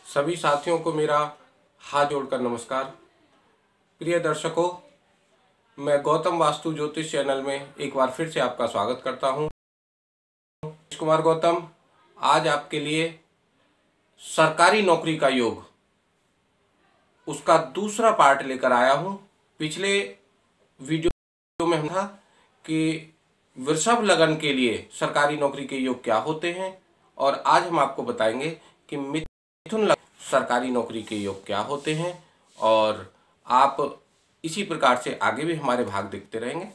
सभी साथियों को मेरा हाथ जोड़कर नमस्कार। प्रिय दर्शकों, मैं गौतम वास्तु ज्योतिष चैनल में एक बार फिर से आपका स्वागत करता हूं। कुमार गौतम आज आपके लिए सरकारी नौकरी का योग उसका दूसरा पार्ट लेकर आया हूं। पिछले वीडियो में हम था कि वृषभ लगन के लिए सरकारी नौकरी के योग क्या होते हैं, और आज हम आपको बताएंगे कि मिथुन लगन सरकारी नौकरी के योग क्या होते हैं। और आप इसी प्रकार से आगे भी हमारे भाग देखते रहेंगे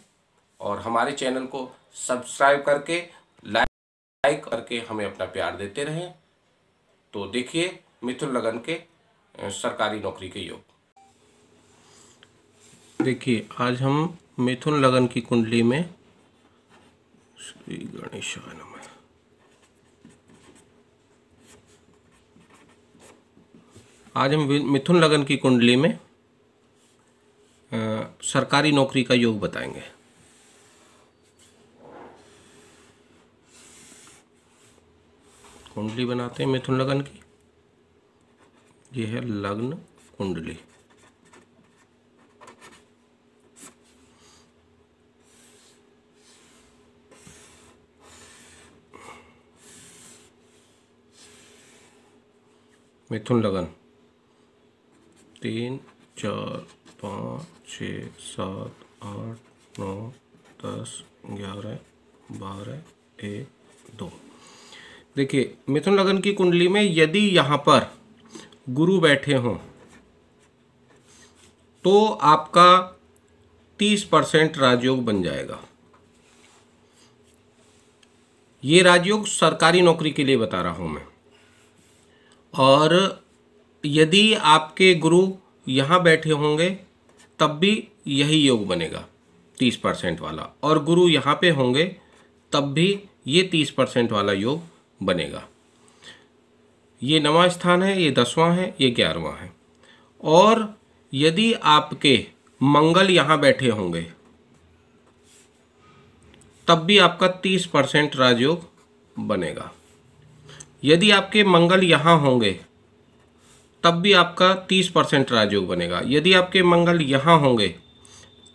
और हमारे चैनल को सब्सक्राइब करके लाइक करके हमें अपना प्यार देते रहें। तो देखिए मिथुन लगन के सरकारी नौकरी के योग। देखिए आज हम मिथुन लगन की कुंडली में श्री गणेशाय नमः आज हम मिथुन लगन की कुंडली में सरकारी नौकरी का योग बताएंगे। कुंडली बनाते हैं मिथुन लगन की। यह है लग्न कुंडली। मिथुन लगन 3, 4, 5, 6, 7, 8, 9, 10, 11, 12, 1, 2। देखिए मिथुन लगन की कुंडली में यदि यहाँ पर गुरु बैठे हों तो आपका 30% राजयोग बन जाएगा। ये राजयोग सरकारी नौकरी के लिए बता रहा हूँ मैं। और यदि आपके गुरु यहाँ बैठे होंगे तब भी यही योग बनेगा 30% वाला, और गुरु यहाँ पे होंगे तब भी ये 30% वाला योग बनेगा। ये 9वां स्थान है, ये 10वां है, ये 11वां है। और यदि आपके मंगल यहाँ बैठे होंगे तब भी आपका 30% राजयोग बनेगा। यदि आपके मंगल यहाँ होंगे तब भी आपका 30% राजयोग बनेगा। यदि आपके मंगल यहाँ होंगे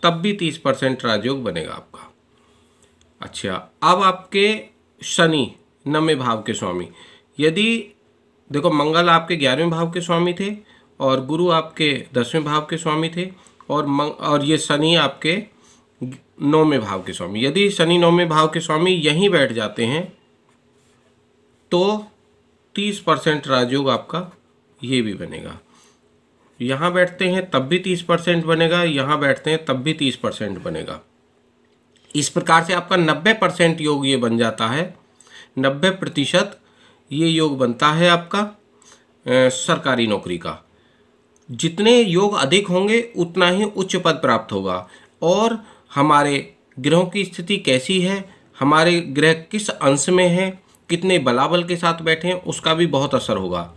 तब भी 30% राजयोग बनेगा आपका। अच्छा, अब आपके शनि 9वें भाव के स्वामी, यदि देखो मंगल आपके 11वें भाव के स्वामी थे और गुरु आपके 10वें भाव के स्वामी थे, और ये शनि आपके 9वें भाव के स्वामी। यदि शनि 9वें भाव के स्वामी यहीं बैठ जाते हैं तो 30% राजयोग आपका ये भी बनेगा। यहाँ बैठते हैं तब भी 30% बनेगा, यहाँ बैठते हैं तब भी 30% बनेगा। इस प्रकार से आपका 90% योग ये बन जाता है। 90% ये योग बनता है आपका सरकारी नौकरी का। जितने योग अधिक होंगे उतना ही उच्च पद प्राप्त होगा। और हमारे ग्रहों की स्थिति कैसी है, हमारे ग्रह किस अंश में है, कितने बलाबल के साथ बैठे हैं, उसका भी बहुत असर होगा।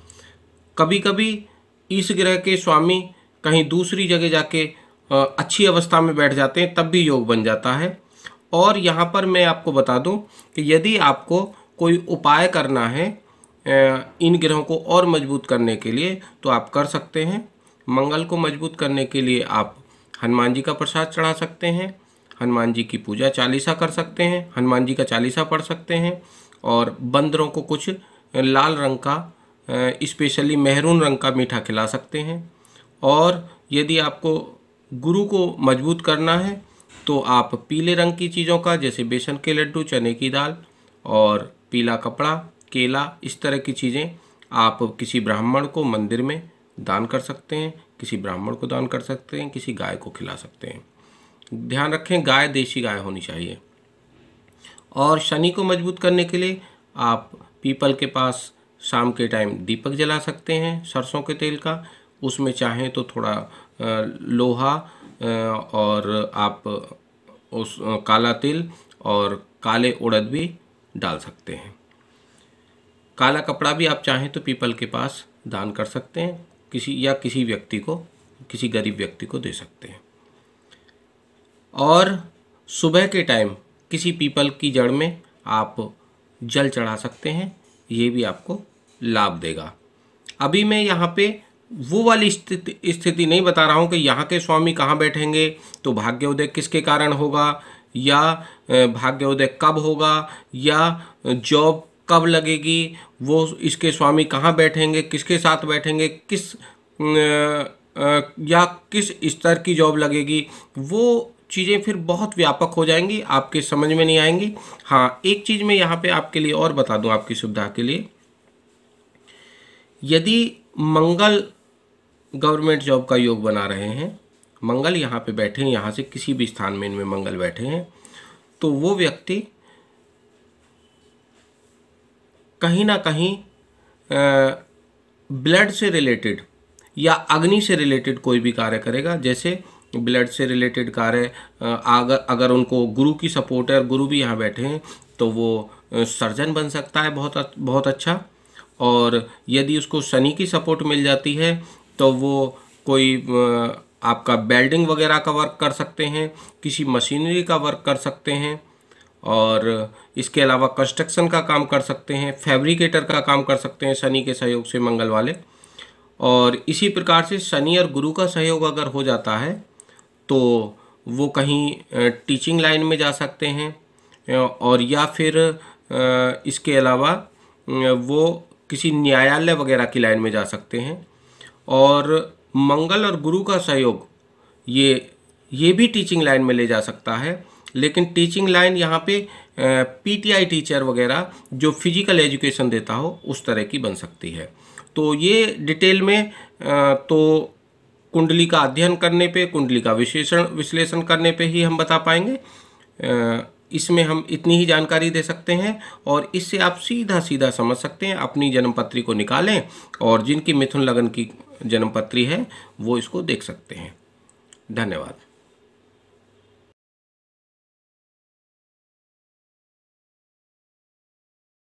कभी कभी इस ग्रह के स्वामी कहीं दूसरी जगह जाके अच्छी अवस्था में बैठ जाते हैं तब भी योग बन जाता है। और यहाँ पर मैं आपको बता दूं कि यदि आपको कोई उपाय करना है इन ग्रहों को और मजबूत करने के लिए तो आप कर सकते हैं। मंगल को मजबूत करने के लिए आप हनुमान जी का प्रसाद चढ़ा सकते हैं, हनुमान जी की पूजा चालीसा कर सकते हैं, हनुमान जी का चालीसा पढ़ सकते हैं, और बंदरों को कुछ लाल रंग का स्पेशली मेहरून रंग का मीठा खिला सकते हैं। और यदि आपको गुरु को मजबूत करना है तो आप पीले रंग की चीज़ों का, जैसे बेसन के लड्डू, चने की दाल और पीला कपड़ा, केला, इस तरह की चीज़ें आप किसी ब्राह्मण को मंदिर में दान कर सकते हैं, किसी ब्राह्मण को दान कर सकते हैं, किसी गाय को खिला सकते हैं। ध्यान रखें गाय देशी गाय होनी चाहिए। और शनि को मजबूत करने के लिए आप पीपल के पास शाम के टाइम दीपक जला सकते हैं सरसों के तेल का। उसमें चाहें तो थोड़ा लोहा और आप उस काला तिल और काले उड़द भी डाल सकते हैं। काला कपड़ा भी आप चाहें तो पीपल के पास दान कर सकते हैं, किसी व्यक्ति को, किसी गरीब व्यक्ति को दे सकते हैं। और सुबह के टाइम किसी पीपल की जड़ में आप जल चढ़ा सकते हैं, ये भी आपको लाभ देगा। अभी मैं यहाँ पे वो वाली स्थिति नहीं बता रहा हूँ कि यहाँ के स्वामी कहाँ बैठेंगे तो भाग्योदय किसके कारण होगा, या भाग्योदय कब होगा, या जॉब कब लगेगी, वो इसके स्वामी कहाँ बैठेंगे, किसके साथ बैठेंगे, या किस स्तर की जॉब लगेगी, वो चीज़ें फिर बहुत व्यापक हो जाएंगी, आपके समझ में नहीं आएंगी। हाँ, एक चीज़ मैं यहाँ पे आपके लिए और बता दूँ आपकी सुविधा के लिए, यदि मंगल गवर्नमेंट जॉब का योग बना रहे हैं, मंगल यहाँ पे बैठे हैं, यहाँ से किसी भी स्थान में इनमें मंगल बैठे हैं, तो वो व्यक्ति कहीं ना कहीं ब्लड से रिलेटेड या अग्नि से रिलेटेड कोई भी कार्य करेगा। जैसे ब्लड से रिलेटेड कार्य, अगर उनको गुरु की सपोर्ट है और गुरु भी यहाँ बैठे हैं तो वो सर्जन बन सकता है बहुत अच्छा। और यदि उसको शनि की सपोर्ट मिल जाती है तो वो कोई आपका वेल्डिंग वगैरह का वर्क कर सकते हैं, किसी मशीनरी का वर्क कर सकते हैं, और इसके अलावा कंस्ट्रक्शन का काम कर सकते हैं, फैब्रिकेटर का काम कर सकते हैं शनि के सहयोग से मंगल वाले। और इसी प्रकार से शनि और गुरु का सहयोग अगर हो जाता है तो वो कहीं टीचिंग लाइन में जा सकते हैं, और या फिर इसके अलावा वो किसी न्यायालय वगैरह की लाइन में जा सकते हैं। और मंगल और गुरु का सहयोग ये भी टीचिंग लाइन में ले जा सकता है, लेकिन टीचिंग लाइन यहाँ पे पीटीआई टीचर वगैरह जो फिजिकल एजुकेशन देता हो उस तरह की बन सकती है। तो ये डिटेल में तो कुंडली का अध्ययन करने पे, कुंडली का विश्लेषण करने पे ही हम बता पाएंगे। इसमें हम इतनी ही जानकारी दे सकते हैं और इससे आप सीधा सीधा समझ सकते हैं। अपनी जन्मपत्री को निकालें और जिनकी मिथुन लगन की जन्मपत्री है वो इसको देख सकते हैं। धन्यवाद।